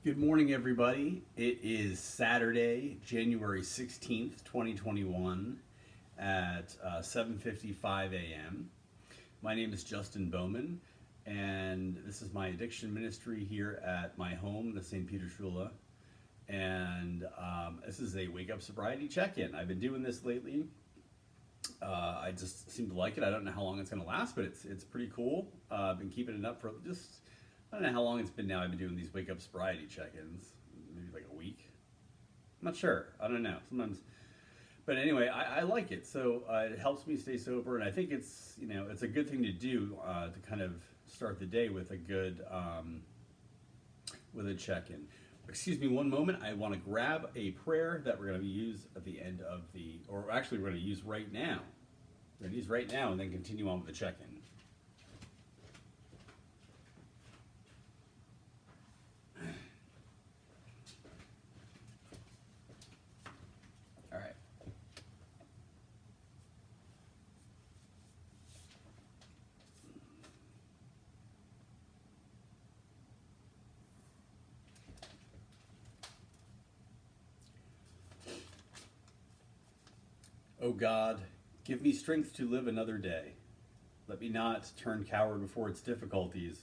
Good morning, everybody. It is Saturday, January 16th, 2021 at 7:55 a.m. My name is Justin Bowman, and this is my addiction ministry here at my home, the St. Peterschule. And this is a wake up sobriety check-in. I've been doing this lately. I just seem to like it. I don't know how long it's going to last, but it's pretty cool. I've been keeping it up for just I don't know how long it's been now. I've been doing these wake up sobriety check-ins, maybe like a week. I'm not sure. I don't know. Sometimes, but anyway, I like it. So it helps me stay sober, and I think it's a good thing to do to kind of start the day with a good with a check-in. Excuse me one moment. I want to grab a prayer that we're going to use at the end of or actually we're going to use right now. We're going to use right now and then continue on with the check-in. All right. O God, give me strength to live another day. Let me not turn coward before its difficulties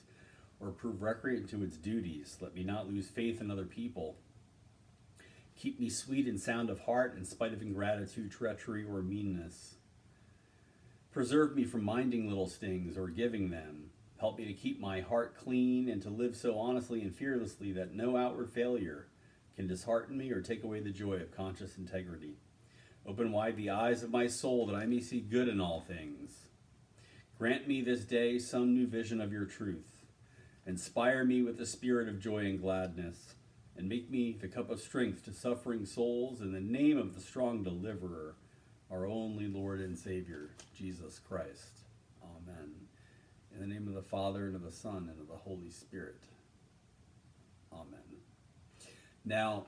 or prove recreant to its duties. Let me not lose faith in other people. Keep me sweet and sound of heart in spite of ingratitude, treachery, or meanness. Preserve me from minding little stings or giving them. Help me to keep my heart clean and to live so honestly and fearlessly that no outward failure can dishearten me or take away the joy of conscious integrity. Open wide the eyes of my soul that I may see good in all things. Grant me this day some new vision of your truth. Inspire me with the spirit of joy and gladness, and make me the cup of strength to suffering souls in the name of the strong deliverer, our only Lord and Savior, Jesus Christ. Amen. In the name of the Father, and of the Son, and of the Holy Spirit. Amen. Now,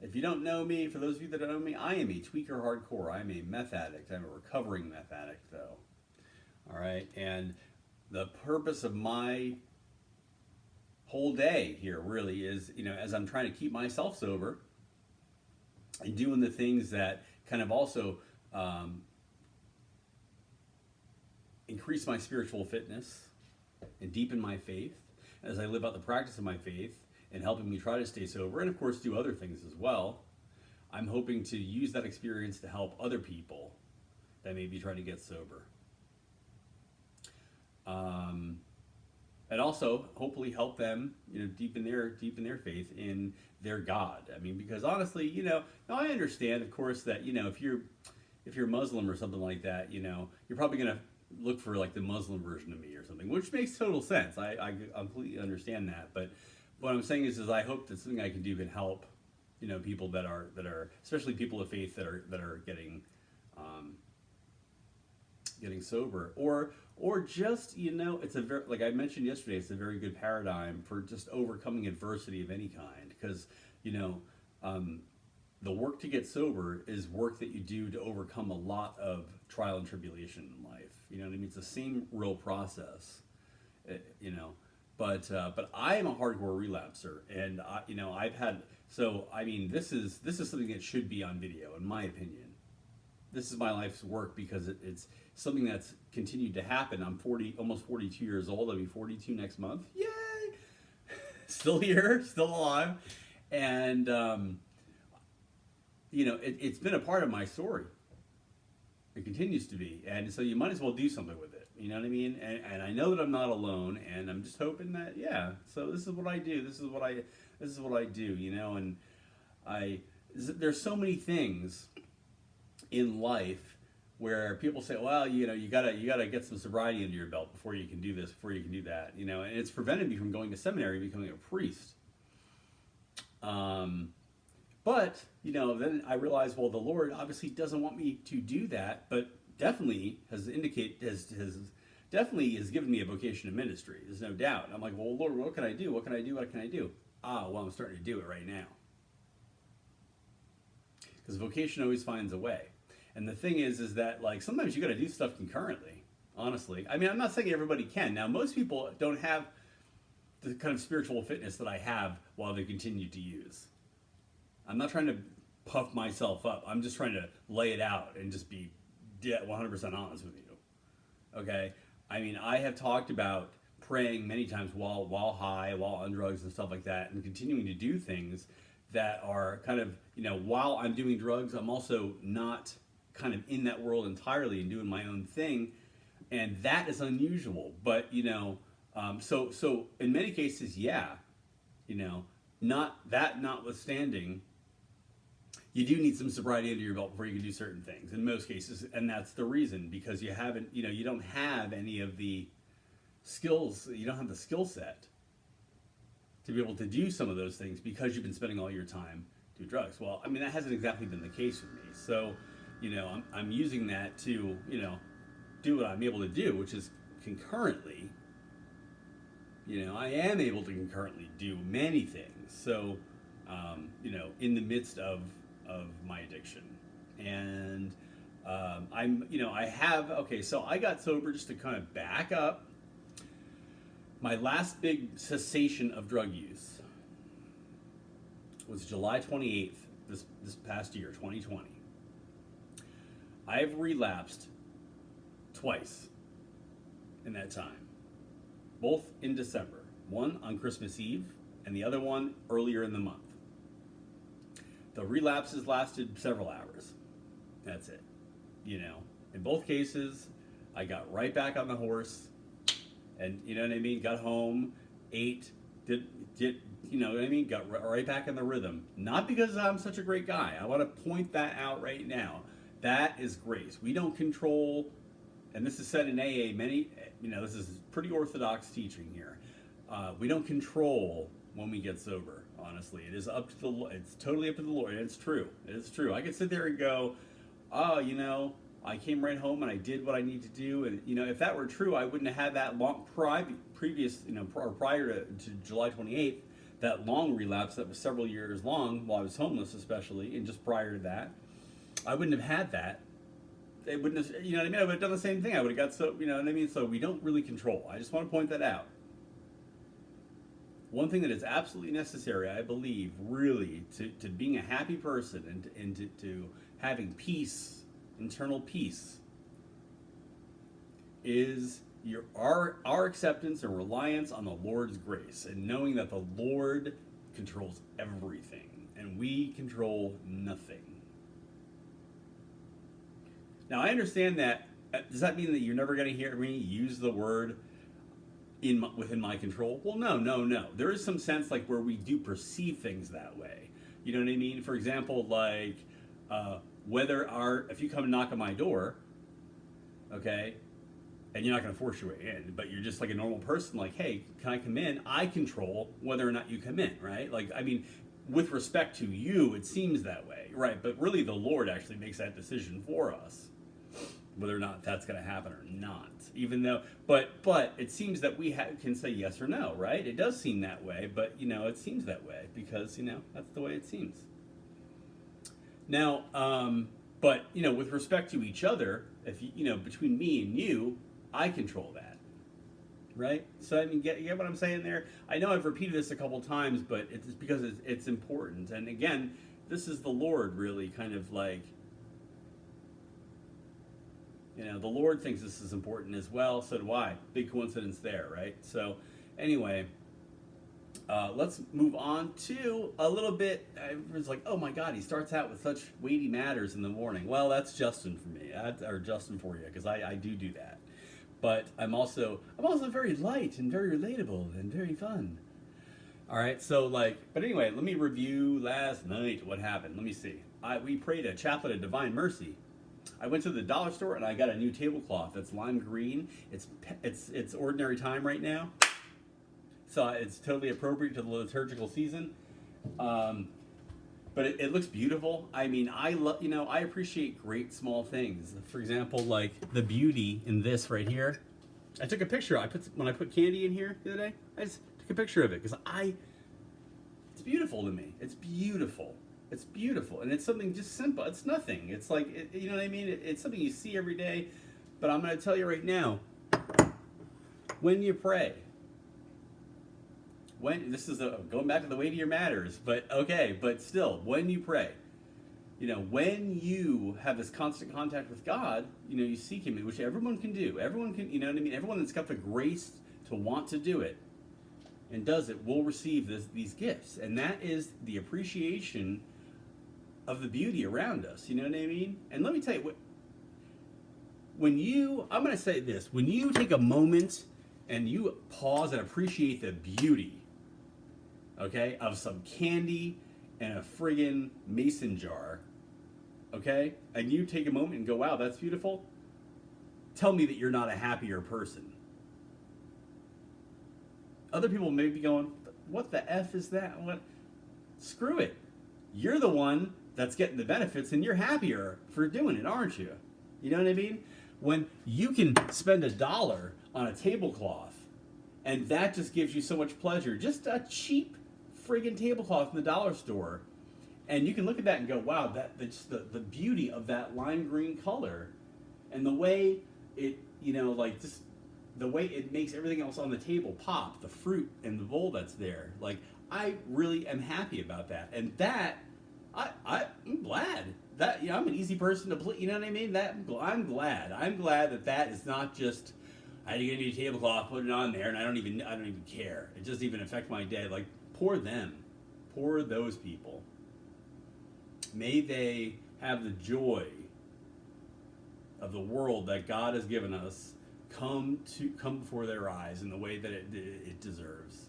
if you don't know me, for those of you that don't know me, I am a tweaker hardcore. I'm a meth addict. I'm a recovering meth addict, though. All right, and the purpose of my whole day here really is, as I'm trying to keep myself sober and doing the things that kind of also increase my spiritual fitness and deepen my faith as I live out the practice of my faith and helping me try to stay sober and of course do other things as well. I'm hoping to use that experience to help other people that may be trying to get sober. And also hopefully help them, deepen their faith in their God. I mean, because honestly, now I understand, of course, that if you're Muslim or something like that, you're probably gonna look for like the Muslim version of me or something, which makes total sense. I completely understand that. But what I'm saying is I hope that something I can do can help, people that are especially people of faith that are getting sober, or just it's a very, like I mentioned yesterday, it's a very good paradigm for just overcoming adversity of any kind, because the work to get sober is work that you do to overcome a lot of trial and tribulation in life. You know what I mean? It's the same real process, but I am a hardcore relapser, and I've had, so I mean this is something that should be on video in my opinion. This is my life's work because it's something that's continued to happen. I'm almost 42 years old. I'll be 42 next month. Yay! Still here, still alive, and it's been a part of my story. It continues to be, and so you might as well do something with it. You know what I mean? And I know that I'm not alone, and I'm just hoping that So this is what I do. This is what I do. And there's so many things in life where people say, well, you gotta get some sobriety under your belt before you can do this, before you can do that, and it's prevented me from going to seminary and becoming a priest. But then I realized, well, the Lord obviously doesn't want me to do that, but definitely has given me a vocation of ministry. There's no doubt. I'm like, well, Lord, what can I do? What can I do? What can I do? Well, I'm starting to do it right now. Because vocation always finds a way. And the thing is that like sometimes you got to do stuff concurrently. Honestly, I mean, I'm not saying everybody can. Now, most people don't have the kind of spiritual fitness that I have while they continue to use. I'm not trying to puff myself up. I'm just trying to lay it out and just be 100% honest with you. Okay? I mean, I have talked about praying many times while high, while on drugs and stuff like that, and continuing to do things that are kind of, while I'm doing drugs, I'm also not kind of in that world entirely and doing my own thing. And that is unusual. But, so in many cases, yeah, notwithstanding, you do need some sobriety under your belt before you can do certain things in most cases. And that's the reason, because you haven't, you don't have any of the skills, you don't have the skill set to be able to do some of those things because you've been spending all your time doing drugs. Well, I mean, that hasn't exactly been the case for me. So, I'm using that to, do what I'm able to do, which is concurrently, I am able to concurrently do many things. So, in the midst of my addiction. And so I got sober, just to kind of back up. My last big cessation of drug use was July 28th, this past year, 2020. I have relapsed twice in that time, both in December. One on Christmas Eve, and the other one earlier in the month. The relapses lasted several hours. That's it. In both cases, I got right back on the horse. And you know what I mean? Got home, ate, did you know what I mean? Got right back in the rhythm. Not because I'm such a great guy. I want to point that out right now. That is grace. We don't control, and this is said in AA. This is pretty orthodox teaching here. We don't control when we get sober. Honestly, it is up to the. It's totally up to the Lord. It's true. It is true. I could sit there and go, oh, I came right home and I did what I need to do. And, if that were true, I wouldn't have had that long prior to July 28th, that long relapse that was several years long while I was homeless, especially, and just prior to that, I wouldn't have had that. It wouldn't have, I would have done the same thing. I would have got so, So we don't really control. I just want to point that out. One thing that is absolutely necessary, I believe, really, to being a happy person and to having peace, internal peace, is our acceptance and reliance on the Lord's grace, and knowing that the Lord controls everything and we control nothing. Now, I understand that. Does that mean that you're never going to hear me use the word within my control? Well, no. There is some sense like where we do perceive things that way. You know what I mean? For example, like if you come and knock on my door, okay, and you're not going to force your way in, but you're just like a normal person, like, hey, can I come in? I control whether or not you come in, right? Like, I mean, with respect to you, it seems that way, right? But really, the Lord actually makes that decision for us, whether or not that's going to happen or not. Even though, but it seems that we can say yes or no, right? It does seem that way, but it seems that way because that's the way it seems. Now, but with respect to each other, if between me and you, I control that, right? So I mean, get what I'm saying there? I know I've repeated this a couple times, but it's because it's important. And again, this is the Lord really kind of like, the Lord thinks this is important as well. So do I. Big coincidence there, right? So anyway, let's move on to a little bit. It's like, oh my God, he starts out with such weighty matters in the morning. Well, that's Justin for me, or Justin for you, because I do that. But I'm also very light and very relatable and very fun. All right, so but anyway, let me review last night what happened. Let me see. We prayed a chaplet of divine mercy. I went to the dollar store and I got a new tablecloth that's lime green. It's ordinary time right now, so it's totally appropriate to the liturgical season. But it looks beautiful. I mean, I appreciate great small things. For example, like the beauty in this right here. I took a picture. When I put candy in here the other day, I just took a picture of it because it's beautiful to me. It's beautiful. It's beautiful, and it's something just simple. It's nothing. It's like, you know what I mean? It's something you see every day. But I'm going to tell you right now, when you pray, when this is going back to the weightier matters, but okay, but still, when you pray, when you have this constant contact with God, you seek Him, which everyone can do. Everyone can, you know what I mean? Everyone that's got the grace to want to do it and does it will receive these gifts. And that is the appreciation of the beauty around us. You know what I mean? And let me tell you, I'm going to say this, when you take a moment and you pause and appreciate the beauty, okay, of some candy and a friggin' mason jar, okay, and you take a moment and go, wow, that's beautiful, tell me that you're not a happier person. Other people may be going, what the F is that? What? Screw it. You're the one that's getting the benefits and you're happier for doing it, aren't you? You know what I mean? When you can spend $1 on a tablecloth and that just gives you so much pleasure, just a cheap friggin' tablecloth in the dollar store, and you can look at that and go, wow, that's the beauty of that lime green color and the way it, just the way it makes everything else on the table pop, the fruit and the bowl that's there. Like, I really am happy about that. And that, I'm glad. That, I'm an easy person to please, you know what I mean? I'm glad. I'm glad that is not just, I had to get a new tablecloth, put it on there, and I don't even care. It doesn't even affect my day. Like, poor them. Poor those people. May they have the joy of the world that God has given us come before their eyes in the way that it deserves.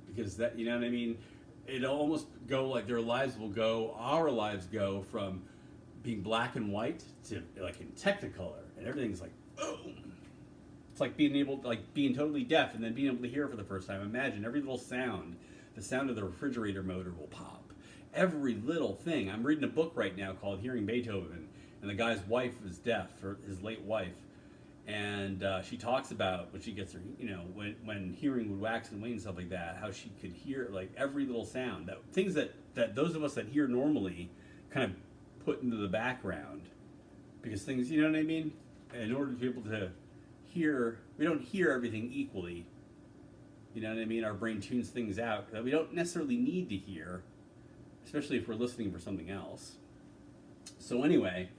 Because that, you know what I mean? It'll almost go like our lives go from being black and white to like in Technicolor, and everything's like, boom. It's like being totally deaf and then being able to hear for the first time. Imagine every little sound, the sound of the refrigerator motor will pop. Every little thing. I'm reading a book right now called Hearing Beethoven, and the guy's wife is deaf, or his late wife, and she talks about when she gets her, when hearing would wax and wane and stuff like that, how she could hear like every little sound, things that those of us that hear normally kind of put into the background, because things, you know what I mean? In order to be able to hear, we don't hear everything equally. You know what I mean? Our brain tunes things out that we don't necessarily need to hear, especially if we're listening for something else. So anyway,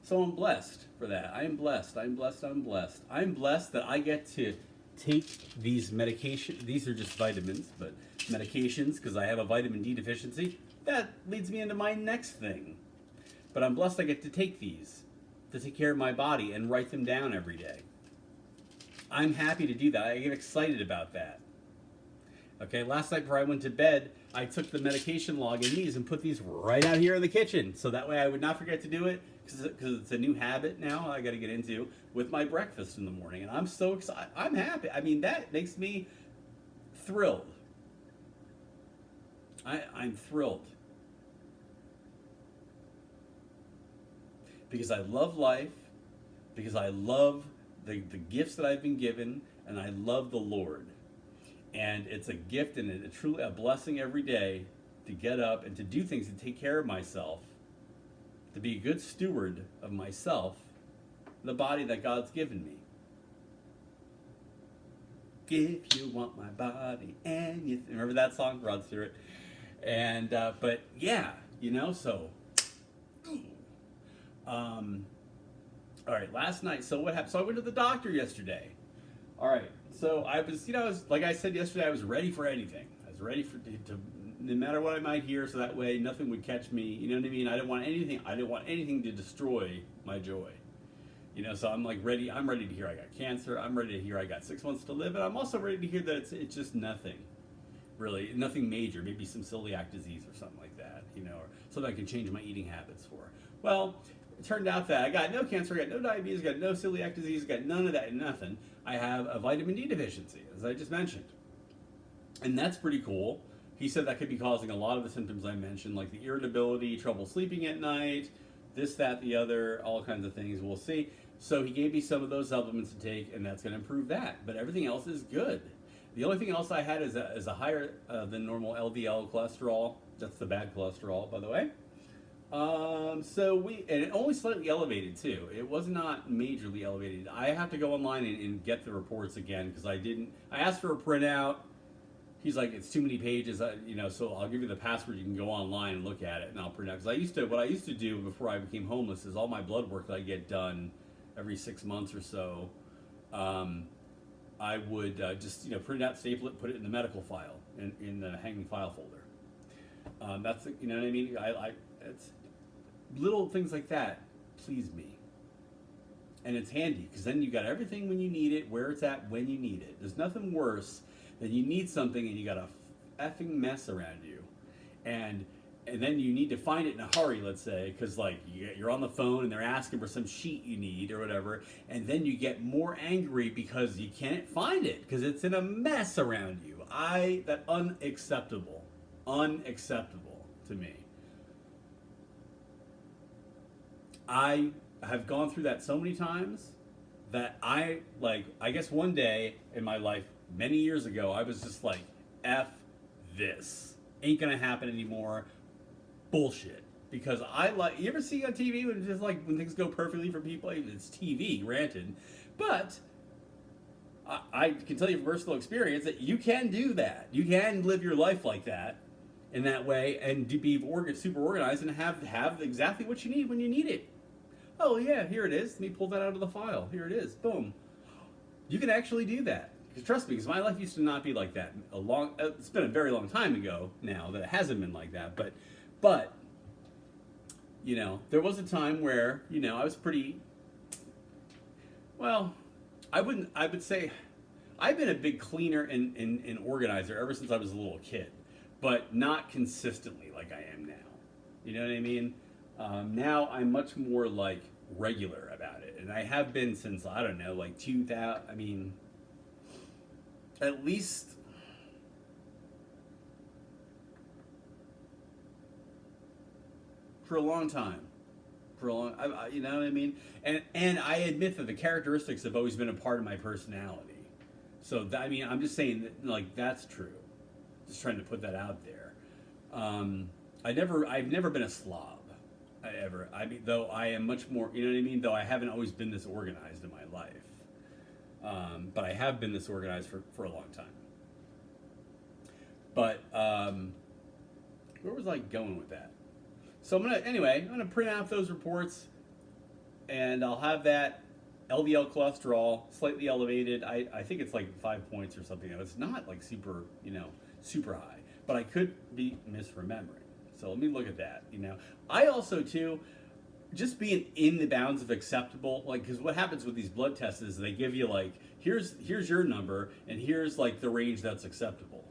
so I'm blessed for that. I'm blessed. I'm blessed. I'm blessed. I'm blessed that I get to take these medications. These are just vitamins, but medications, because I have a vitamin D deficiency. That leads me into my next thing. But I'm blessed I get to take these to take care of my body and write them down every day. I'm happy to do that. I get excited about that. Okay, last night before I went to bed, I took the medication log in these and put these right out here in the kitchen. So that way I would not forget to do it, because it's a new habit now I got to get into with my breakfast in the morning. And I'm so excited. I'm happy. I mean, that makes me thrilled. I'm thrilled. Because I love life, because I love the gifts that I've been given, and I love the Lord. And it's a gift and truly a blessing every day to get up and to do things and take care of myself, to be a good steward of myself, the body that God's given me. If you want my body and you... Remember that song? Rod Stewart. And, but yeah, so... all right, last night, so what happened? So I went to the doctor yesterday. All right, so I was, like I said yesterday, I was ready for anything. I was ready to no matter what I might hear, so that way nothing would catch me. You know what I mean? I didn't want anything to destroy my joy. So I'm like ready. I'm ready to hear I got cancer. I'm ready to hear I got 6 months to live, and I'm also ready to hear that it's just nothing, really, nothing major. Maybe some celiac disease or something like that, or something I can change my eating habits for. Well, it turned out that I got no cancer, I got no diabetes, I got no celiac disease, I got none of that, nothing. I have a vitamin D deficiency, as I just mentioned. And that's pretty cool. He said that could be causing a lot of the symptoms I mentioned, like the irritability, trouble sleeping at night, this, that, the other, all kinds of things. We'll see. So he gave me some of those supplements to take, and that's going to improve that. But everything else is good. The only thing else I had is a higher than normal LDL cholesterol. That's the bad cholesterol, by the way. And it only slightly elevated too. It was not majorly elevated. I have to go online and get the reports again because I didn't. I asked for a printout. He's like, it's too many pages, so I'll give you the password. You can go online and look at it, and I'll print out. Because what I used to do before I became homeless is all my blood work that I get done every 6 months or so. I would just print it out, staple it, put it in the medical file in the hanging file folder. That's you know what I mean. It's little things like that please me, and it's handy because then you got everything when you need it, where it's at when you need it. There's nothing worse than you need something and you got a effing mess around you, and then you need to find it in a hurry. Let's say because like you're on the phone and they're asking for some sheet you need or whatever, and then you get more angry because you can't find it because it's in a mess around you. That unacceptable to me. I have gone through that so many times that I guess one day in my life, many years ago, I was just like, F this. Ain't gonna happen anymore. Bullshit. Because you ever see on TV when it's just like, when things go perfectly for people? It's TV, granted. But I can tell you from personal experience that you can do that. You can live your life like that, in that way, and be super organized and have exactly what you need when you need it. Oh yeah, here it is. Let me pull that out of the file. Here it is. Boom. You can actually do that. Because trust me, because my life used to not be like that. It's been a very long time ago now that it hasn't been like that. But there was a time where I was pretty. Well, I would say I've been a big cleaner and organizer ever since I was a little kid, but not consistently like I am now. You know what I mean? Now I'm much more like regular about it, and I have been since I don't know, like 2000. I mean, at least for a long time. You know what I mean? And I admit that the characteristics have always been a part of my personality. So I'm just saying that like that's true. Just trying to put that out there. I've never been a slob. Though I am much more, you know what I mean? Though I haven't always been this organized in my life. But I have been this organized for a long time. But where was I going with that? So I'm gonna print out those reports, and I'll have that LDL cholesterol slightly elevated. I think it's like 5 points or something. It's not like super high, but I could be misremembering. So let me look at that. I also too, just being in the bounds of acceptable, like, because what happens with these blood tests is they give you like, here's your number, and here's like the range that's acceptable.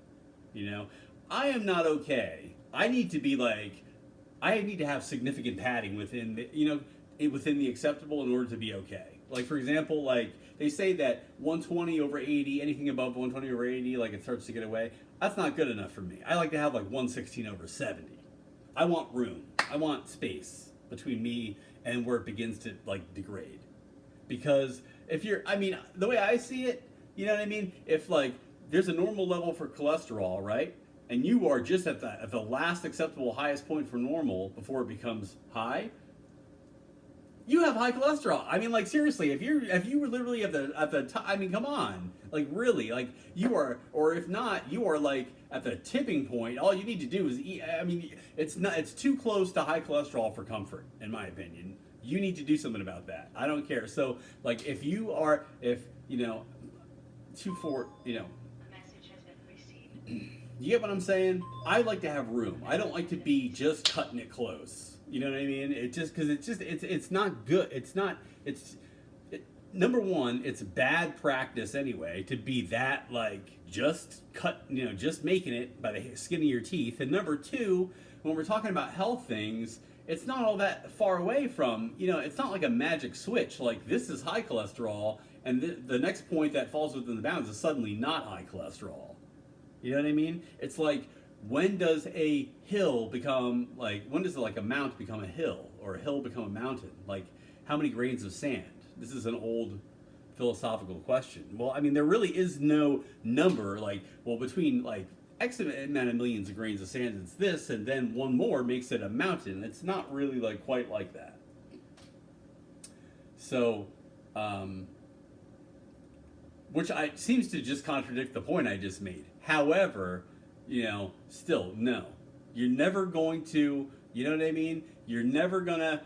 I am not okay. I need to have significant padding within the acceptable in order to be okay. Like for example, like they say that 120 over 80, anything above 120 over 80, like it starts to get away. That's not good enough for me. I like to have like 116 over 70. I want room. I want space between me and where it begins to like degrade. Because the way I see it, you know what I mean? If like there's a normal level for cholesterol, right? And you are just at the last acceptable highest point for normal before it becomes high, you have high cholesterol. I mean, like seriously, if you were literally at the top, I mean, come on, like really, like you are, or if not, you are like at the tipping point. All you need to do is eat. I mean, it's too close to high cholesterol for comfort, in my opinion. You need to do something about that. I don't care. So, like, if 2-4, you get what I'm saying? I like to have room. I don't like to be just cutting it close. You know what I mean? It's not good. Number one, it's bad practice anyway to be that like just just making it by the skin of your teeth. And number two, when we're talking about health things, it's not all that far away from, it's not like a magic switch. Like this is high cholesterol, and the next point that falls within the bounds is suddenly not high cholesterol. You know what I mean? It's like, when does a mount become a hill, or a hill become a mountain? Like, how many grains of sand? This is an old philosophical question. Well, I mean, there really is no number, like, well, between, like, X amount of millions of grains of sand, it's this, and then one more makes it a mountain. It's not really like quite like that. So, which seems to just contradict the point I just made. However, still, no. You're never going to, you know what I mean? You're never gonna,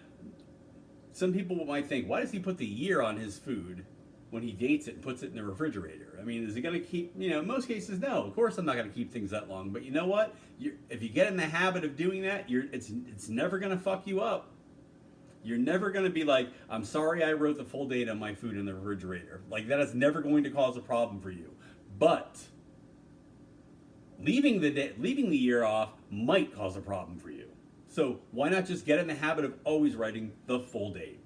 some people might think, why does he put the year on his food when he dates it and puts it in the refrigerator? I mean, is he gonna keep, in most cases, no. Of course I'm not gonna keep things that long. But you know what? If you get in the habit of doing that, it's never gonna fuck you up. You're never going to be like, I'm sorry I wrote the full date on my food in the refrigerator. Like, that is never going to cause a problem for you. But leaving the year off might cause a problem for you. So why not just get in the habit of always writing the full date?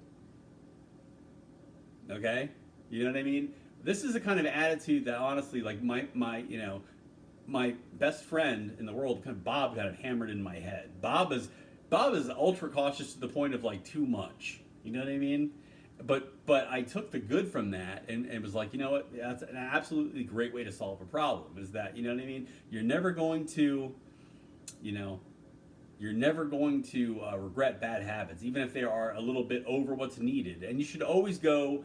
Okay? You know what I mean? This is a kind of attitude that honestly, like my best friend in the world, Bob, kind of hammered in my head. Bob is ultra cautious to the point of like too much. You know what I mean? But I took the good from that and was like, you know what? That's an absolutely great way to solve a problem. Is that, you know what I mean? You're never going to, regret bad habits, even if they are a little bit over what's needed. And you should always go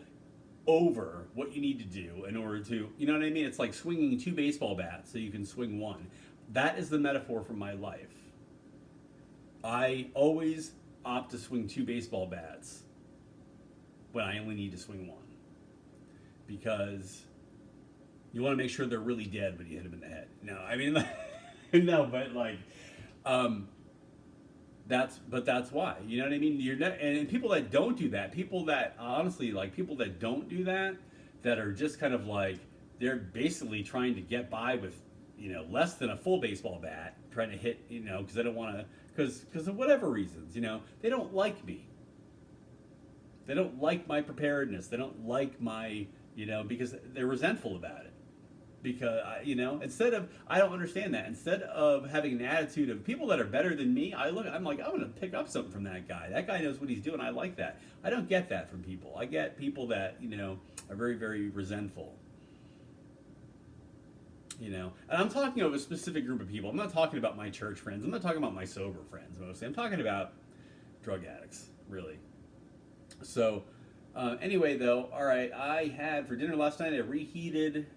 over what you need to do in order to, you know what I mean? It's like swinging 2 baseball bats so you can swing 1. That is the metaphor for my life. I always opt to swing 2 baseball bats when I only need to swing 1. Because you want to make sure they're really dead when you hit them in the head. No, I mean, no, but like, that's why. You know what I mean? And people that don't do that, people that honestly, like people that don't do that, that are just kind of like, they're basically trying to get by with, less than a full baseball bat, trying to hit, because they don't want to, because of whatever reasons, they don't like me. They don't like my preparedness. They don't like my, because they're resentful about it. Because, instead of, I don't understand that. Instead of having an attitude of people that are better than me, I'm like, I'm going to pick up something from that guy. That guy knows what he's doing. I like that. I don't get that from people. I get people that, are very, very resentful. And I'm talking of a specific group of people. I'm not talking about my church friends. I'm not talking about my sober friends mostly. I'm talking about drug addicts, really. So, anyway, though, all right, I had for dinner last night, I reheated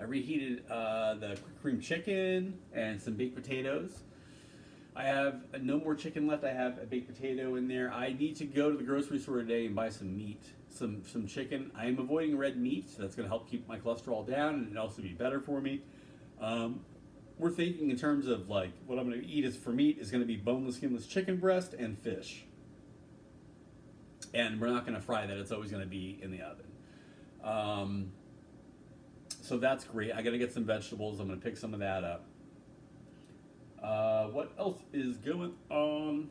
the quick cream chicken and some baked potatoes. I have no more chicken left. I have a baked potato in there. I need to go to the grocery store today and buy some meat, some chicken. I am avoiding red meat, so that's going to help keep my cholesterol down and also be better for me. We're thinking in terms of like what I'm going to eat for meat is going to be boneless, skinless chicken breast and fish. And we're not going to fry that. It's always going to be in the oven. So that's great. I got to get some vegetables. I'm going to pick some of that up. What else is going on?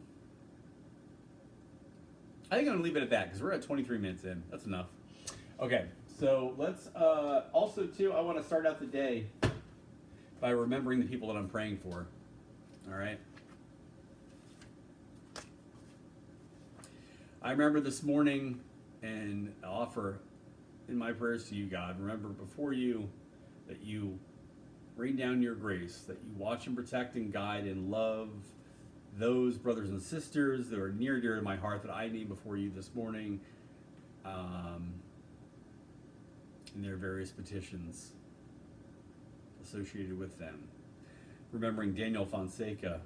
I think I'm going to leave it at that because we're at 23 minutes in. That's enough. Okay, so let's also, too, I want to start out the day by remembering the people that I'm praying for. All right? I remember this morning and offer in my prayers to you, God, remember before you that you rain down your grace, that you watch and protect and guide and love those brothers and sisters that are near dear to my heart that I name before you this morning in their various petitions associated with them. Remembering Daniel Fonseca,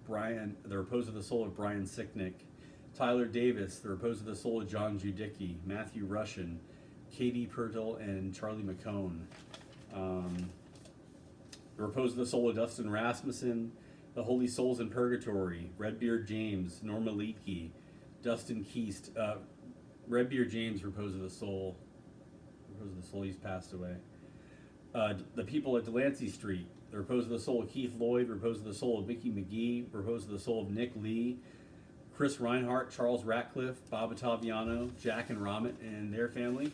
the repose of the soul of Brian Sicknick, Tyler Davis, the repose of the soul of John Judicki, Matthew Russian, Katie Pertle, and Charlie McCone. The repose of the soul of Dustin Rasmussen, the Holy Souls in Purgatory, Redbeard James, Norma Leakey, Dustin Keast, Redbeard James, repose of the soul, he's passed away. The people at Delancey Street, the repose of the soul of Keith Lloyd, repose of the soul of Mickey McGee, repose of the soul of Nick Lee, Chris Reinhardt, Charles Ratcliffe, Bob Ottaviano, Jack and Ramit and their family,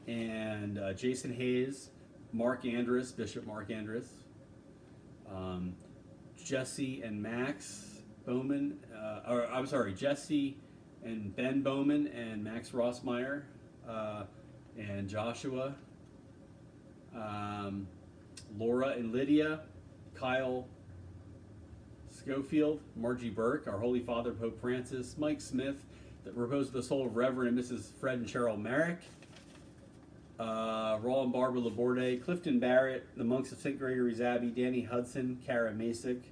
and Jason Hayes, Mark Andrus, Bishop Mark Andrus, Jesse and Max Bowman, Jesse and Ben Bowman and Max Rossmeyer, and Joshua, Laura and Lydia, Kyle Schofield, Margie Burke, our Holy Father Pope Francis, Mike Smith, that repose the soul of Reverend and Mrs. Fred and Cheryl Merrick, Raw and Barbara Laborde, Clifton Barrett, the monks of St. Gregory's Abbey, Danny Hudson, Kara Masick,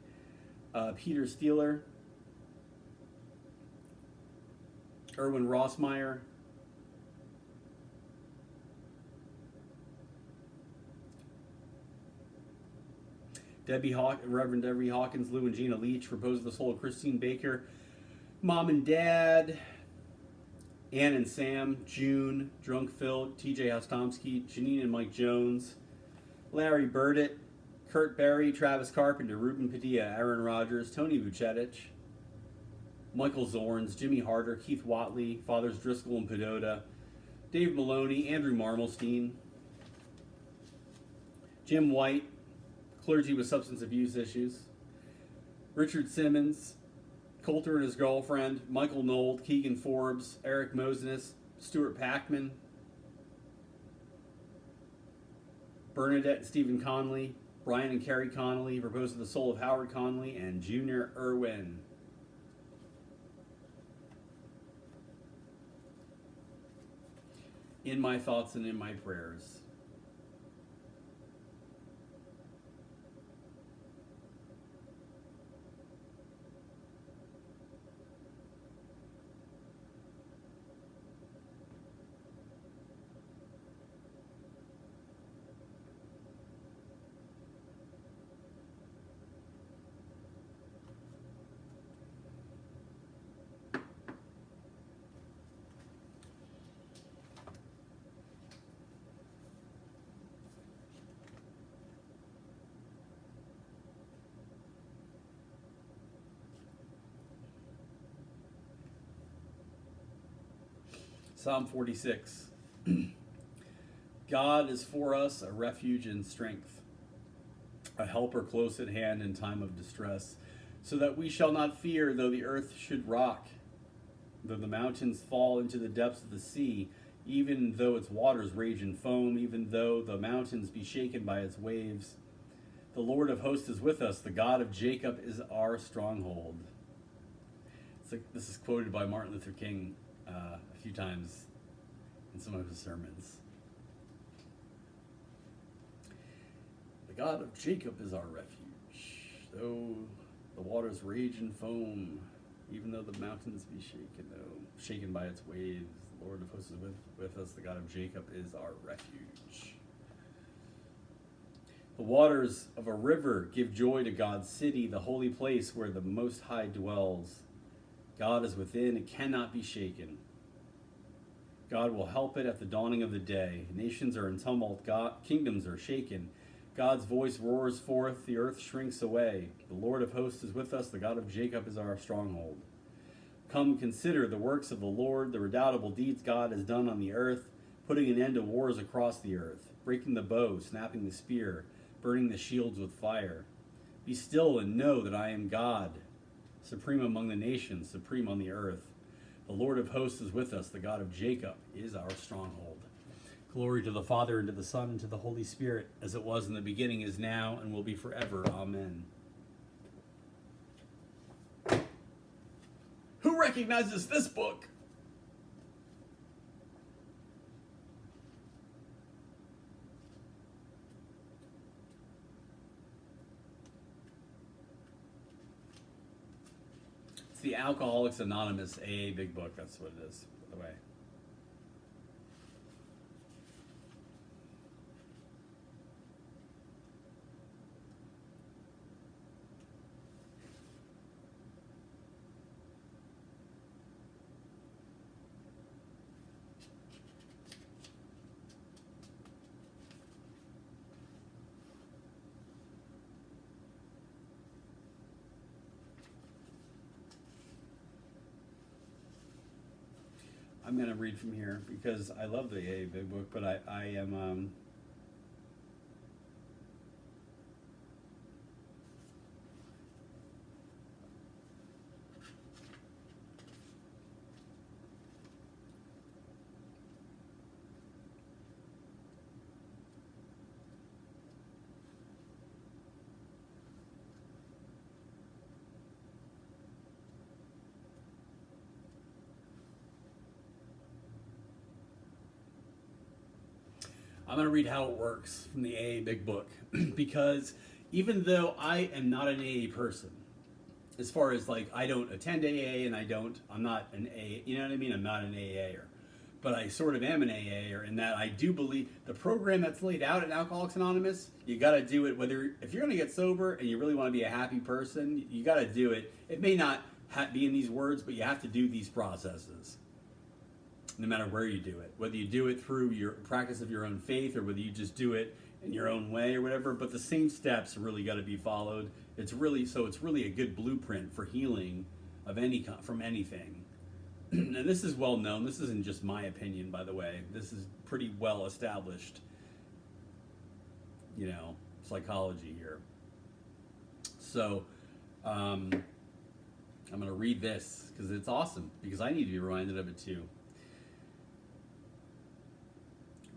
Peter Steeler, Erwin Rossmeyer, Reverend Debbie Hawkins, Lou and Gina Leach, repose of the soul of Christine Baker, Mom and Dad, Ann and Sam, June, Drunk Phil, TJ Hostomsky, Janine and Mike Jones, Larry Burdett, Kurt Berry, Travis Carpenter, Ruben Padilla, Aaron Rogers, Tony Vucetich, Michael Zorns, Jimmy Harder, Keith Watley, Fathers Driscoll and Pedota, Dave Maloney, Andrew Marmelstein, Jim White, clergy with substance abuse issues, Richard Simmons, Coulter and his girlfriend, Michael Nold, Keegan Forbes, Eric Mosenis, Stuart Packman, Bernadette and Stephen Conley, Brian and Carrie Connolly, repose of the soul of Howard Conley, and Junior Irwin. In my thoughts and in my prayers. Psalm 46. God is for us a refuge and strength, a helper close at hand in time of distress, so that we shall not fear though the earth should rock, though the mountains fall into the depths of the sea, even though its waters rage and foam, even though the mountains be shaken by its waves. The Lord of hosts is with us. The God of Jacob is our stronghold. This is quoted by Martin Luther King a few times in some of his sermons. The God of Jacob is our refuge. Though the waters rage and foam, even though the mountains be shaken by its waves, the Lord of hosts is with us. The God of Jacob is our refuge. The waters of a river give joy to God's city, the holy place where the Most High dwells. God is within, it cannot be shaken. God will help it at the dawning of the day. Nations are in tumult, kingdoms are shaken. God's voice roars forth, the earth shrinks away. The Lord of hosts is with us, the God of Jacob is our stronghold. Come, consider the works of the Lord, the redoubtable deeds God has done on the earth, putting an end to wars across the earth, breaking the bow, snapping the spear, burning the shields with fire. Be still and know that I am God, supreme among the nations, supreme on the earth. The Lord of hosts is with us, the God of Jacob is our stronghold. Glory to the Father, and to the Son, and to the Holy Spirit, as it was in the beginning, is now, and will be forever. Amen. Who recognizes this book? It's the Alcoholics Anonymous AA Big Book. That's what it is, by the way. I'm going to read from here because I love the AA Big Book, but I am I'm going to read How It Works from the AA Big Book because even though I am not an AA person, as far as like I don't attend AA and I'm not an AA, you know what I mean? I'm not an AAer, but I sort of am an AAer in that I do believe the program that's laid out in Alcoholics Anonymous, you got to do it if you're going to get sober and you really want to be a happy person, you got to do it. It may not be in these words, but you have to do these processes. No matter where you do it, whether you do it through your practice of your own faith or whether you just do it in your own way or whatever, but the same steps really got to be followed. It's really a good blueprint for healing of from anything. And this is well known. This isn't just my opinion, by the way. This is pretty well established, psychology here. So, I'm going to read this because it's awesome, because I need to be reminded of it too.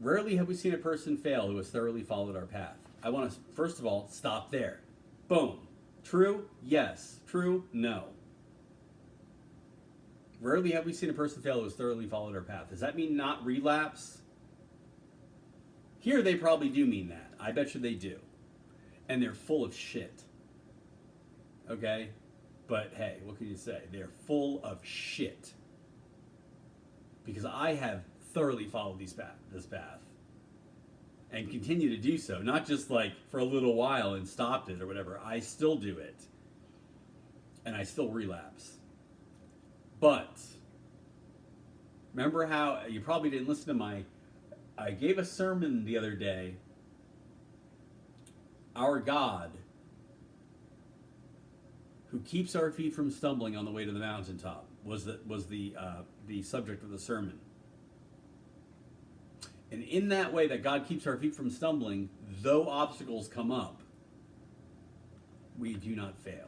Rarely have we seen a person fail who has thoroughly followed our path. I want to, first of all, stop there. Boom. True? Yes. True? No. Rarely have we seen a person fail who has thoroughly followed our path. Does that mean not relapse? Here they probably do mean that. I bet you they do. And they're full of shit. Okay? But hey, what can you say? They're full of shit. Because I have thoroughly followed this path and continue to do so, not just like for a little while and stopped it or whatever. I still do it and I still relapse. But remember how you probably didn't listen to I gave a sermon the other day. Our God, who keeps our feet from stumbling on the way to the mountaintop, was the subject of the sermon. And in that way that God keeps our feet from stumbling, though obstacles come up, we do not fail.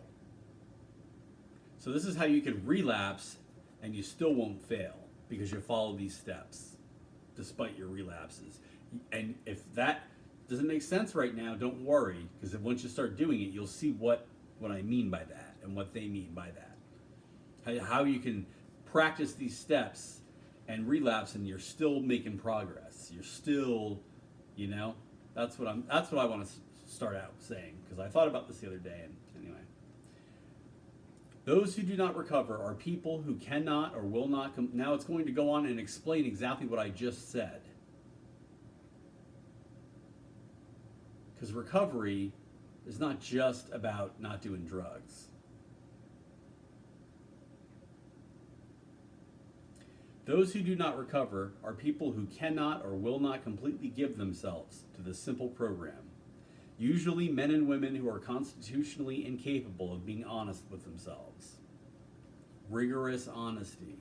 So this is how you can relapse and you still won't fail, because you follow these steps despite your relapses. And if that doesn't make sense right now, don't worry, because once you start doing it, you'll see what I mean by that and what they mean by that. How you can practice these steps and relapse and you're still making progress. You're still, that's what I want to start out saying, because I thought about this the other day, and anyway. Those who do not recover are people who cannot or will not now it's going to go on and explain exactly what I just said. Because recovery is not just about not doing drugs. Those who do not recover are people who cannot or will not completely give themselves to this simple program. Usually men and women who are constitutionally incapable of being honest with themselves. Rigorous honesty.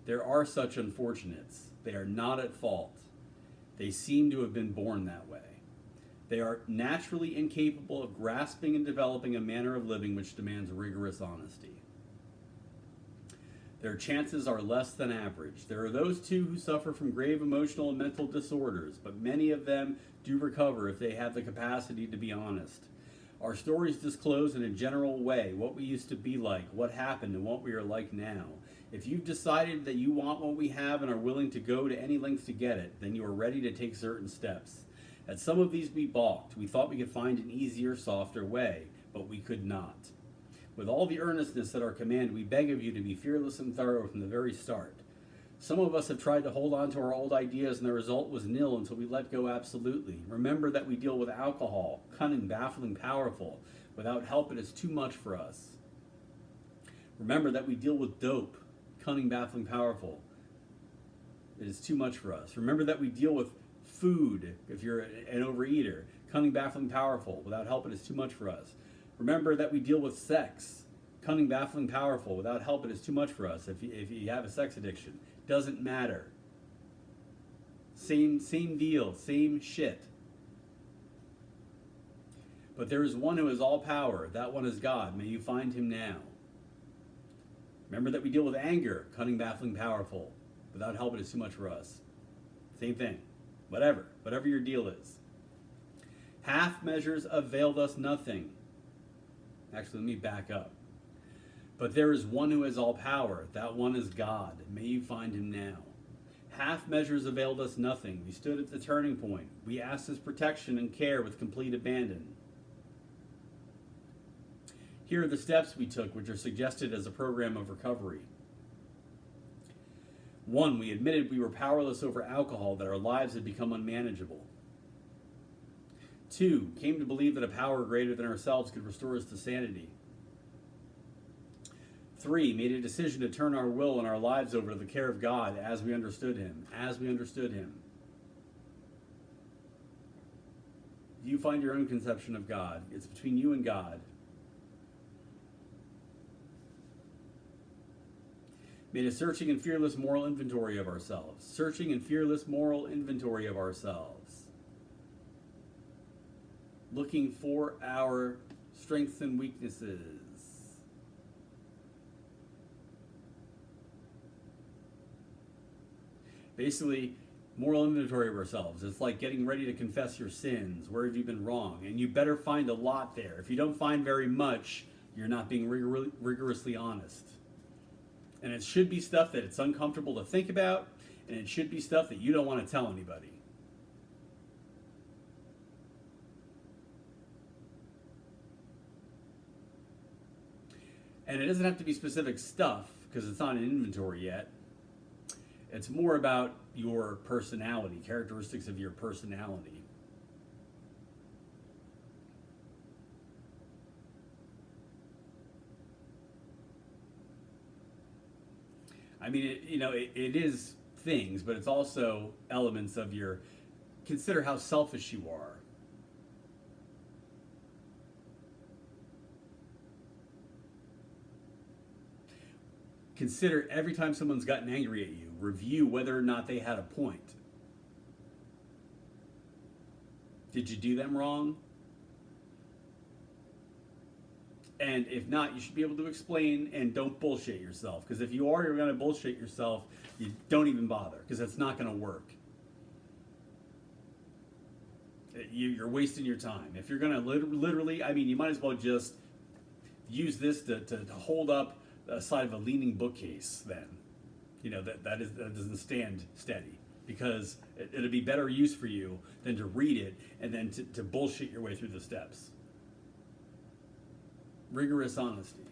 There are such unfortunates. They are not at fault. They seem to have been born that way. They are naturally incapable of grasping and developing a manner of living which demands rigorous honesty. Their chances are less than average. There are those too who suffer from grave emotional and mental disorders, but many of them do recover if they have the capacity to be honest. Our stories disclose in a general way what we used to be like, what happened, and what we are like now. If you've decided that you want what we have and are willing to go to any length to get it, then you are ready to take certain steps. At some of these we balked. We thought we could find an easier, softer way, but we could not. With all the earnestness at our command, we beg of you to be fearless and thorough from the very start. Some of us have tried to hold on to our old ideas, and the result was nil until we let go absolutely. Remember that we deal with alcohol, cunning, baffling, powerful. Without help, it is too much for us. Remember that we deal with dope, cunning, baffling, powerful. It is too much for us. Remember that we deal with food, if you're an overeater, cunning, baffling, powerful. Without help, it is too much for us. Remember that we deal with sex, cunning, baffling, powerful. Without help, it is too much for us. If you have a sex addiction, doesn't matter. Same deal, same shit. But there is one who has all power. That one is God. May you find him now. Remember that we deal with anger, cunning, baffling, powerful. Without help, it is too much for us. Same thing. Whatever your deal is. Half measures availed us nothing. Actually, let me back up. But there is one who has all power. That one is God. May you find him now. Half measures availed us nothing. We stood at the turning point. We asked his protection and care with complete abandon. Here are the steps we took, which are suggested as a program of recovery. 1. We admitted we were powerless over alcohol, that our lives had become unmanageable. 2. Came to believe that a power greater than ourselves could restore us to sanity. 3. Made a decision to turn our will and our lives over to the care of God as we understood him. As we understood him. You find your own conception of God. It's between you and God. Made a searching and fearless moral inventory of ourselves. Searching and fearless moral inventory of ourselves. Looking for our strengths and weaknesses. Basically, moral inventory of ourselves. It's like getting ready to confess your sins. Where have you been wrong? And you better find a lot there. If you don't find very much, you're not being rigorously honest. And it should be stuff that it's uncomfortable to think about, and it should be stuff that you don't want to tell anybody. And it doesn't have to be specific stuff, because it's not an inventory yet. It's more about your personality, characteristics of your personality. I mean, it is things, but it's also elements of your, consider how selfish you are. Consider every time someone's gotten angry at you, review whether or not they had a point. Did you do them wrong? And if not, you should be able to explain, and don't bullshit yourself. Because if you are, you're going to bullshit yourself, you don't even bother, because that's not going to work. You're wasting your time. If you're going to literally, I mean, you might as well just use this to hold up the side of a leaning bookcase then. That doesn't stand steady. Because it'll be better use for you than to read it and then to bullshit your way through the steps. Rigorous honesty.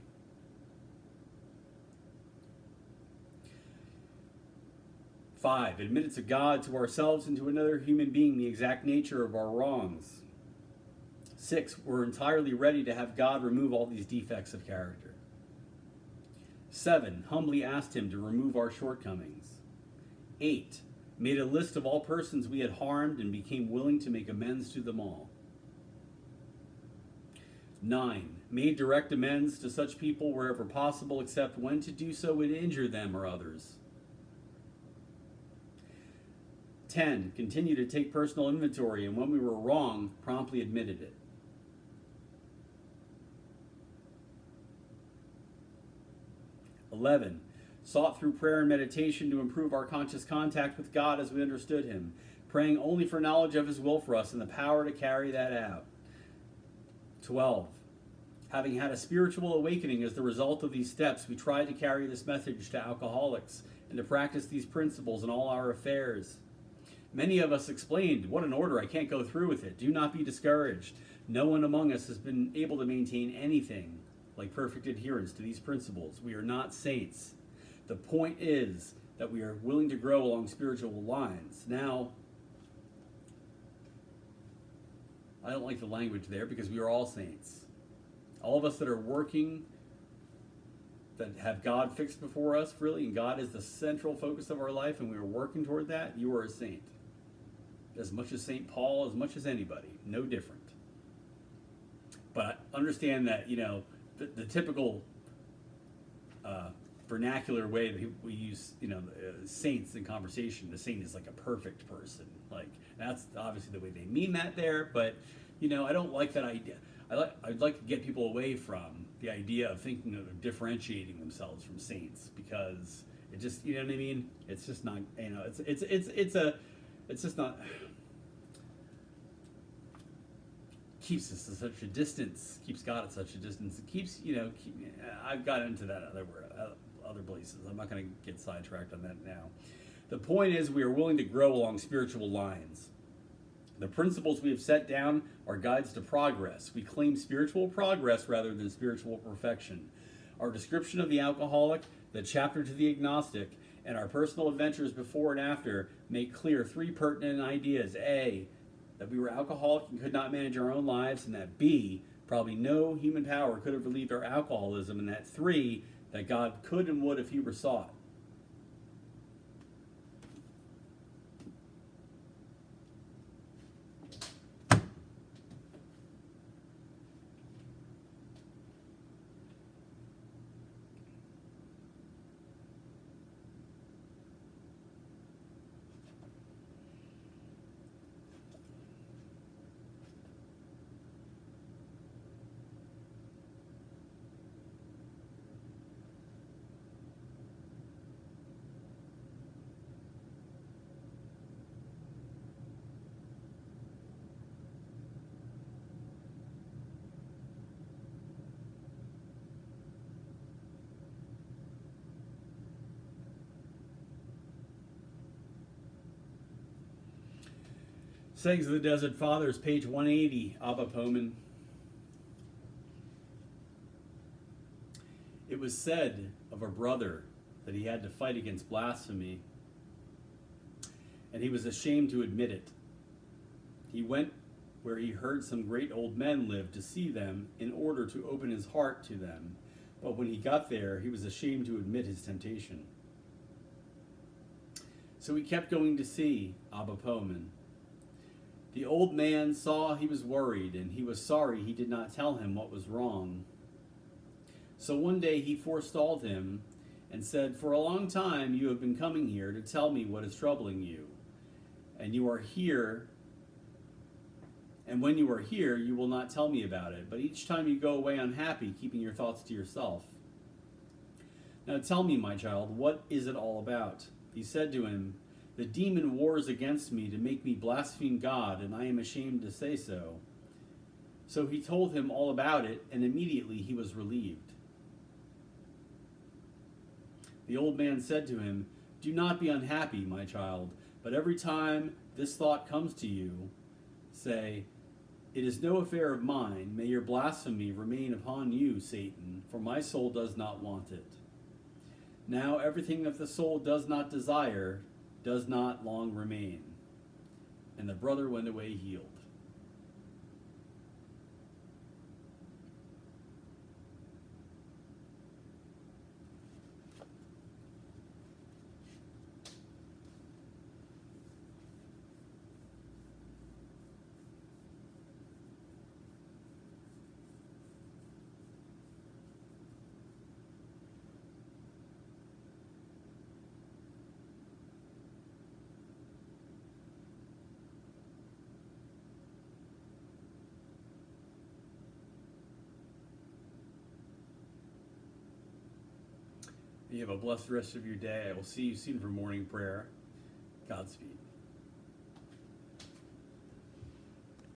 Five, admit it to God, to ourselves, and to another human being the exact nature of our wrongs. 6, we're entirely ready to have God remove all these defects of character. 7, humbly asked him to remove our shortcomings. 8, made a list of all persons we had harmed and became willing to make amends to them all. 9, made direct amends to such people wherever possible, except when to do so would injure them or others. 10, continued to take personal inventory, and when we were wrong, promptly admitted it. 11, sought through prayer and meditation to improve our conscious contact with God as we understood him, praying only for knowledge of his will for us and the power to carry that out. 12, having had a spiritual awakening as the result of these steps, we tried to carry this message to alcoholics and to practice these principles in all our affairs. Many of us explained, what an order, I can't go through with it. Do not be discouraged. No one among us has been able to maintain anything like perfect adherence to these principles. We are not saints. The point is that we are willing to grow along spiritual lines. Now, I don't like the language there because we are all saints. All of us that are working, that have God fixed before us, really, and God is the central focus of our life, and we are working toward that, you are a saint. As much as St. Paul, as much as anybody, no different. But understand that, the typical vernacular way that we use, saints in conversation, the saint is like a perfect person. Like, that's obviously the way they mean that there, but, I don't like that idea. I'd like to get people away from the idea of thinking of differentiating themselves from saints, because it just, you know what I mean? It's just not, it's just not. keeps us at such a distance, keeps God at such a distance. It keeps, I've got into that other places. I'm not going to get sidetracked on that now. The point is, we are willing to grow along spiritual lines. The principles we have set down are guides to progress. We claim spiritual progress rather than spiritual perfection. Our description of the alcoholic, the chapter to the agnostic, and our personal adventures before and after make clear three pertinent ideas. A, that we were alcoholic and could not manage our own lives, and that B, probably no human power could have relieved our alcoholism, and that 3, that God could and would if he were sought. Sayings of the Desert Fathers, page 180, Abba Poman. It was said of a brother that he had to fight against blasphemy, and he was ashamed to admit it. He went where he heard some great old men live to see them in order to open his heart to them, but when he got there, he was ashamed to admit his temptation. So he kept going to see Abba Poman. The old man saw he was worried, and he was sorry he did not tell him what was wrong. So one day he forestalled him and said, "For a long time you have been coming here to tell me what is troubling you. And you are here, and when you are here, you will not tell me about it. But each time you go away unhappy, keeping your thoughts to yourself. Now tell me, my child, what is it all about?" He said to him, "The demon wars against me to make me blaspheme God, and I am ashamed to say so." So he told him all about it, and immediately he was relieved. The old man said to him, "Do not be unhappy, my child, but every time this thought comes to you, say, 'It is no affair of mine. May your blasphemy remain upon you, Satan, for my soul does not want it.' Now everything that the soul does not desire does not long remain." And the brother went away healed. You have a blessed rest of your day. I will see you soon for morning prayer. Godspeed.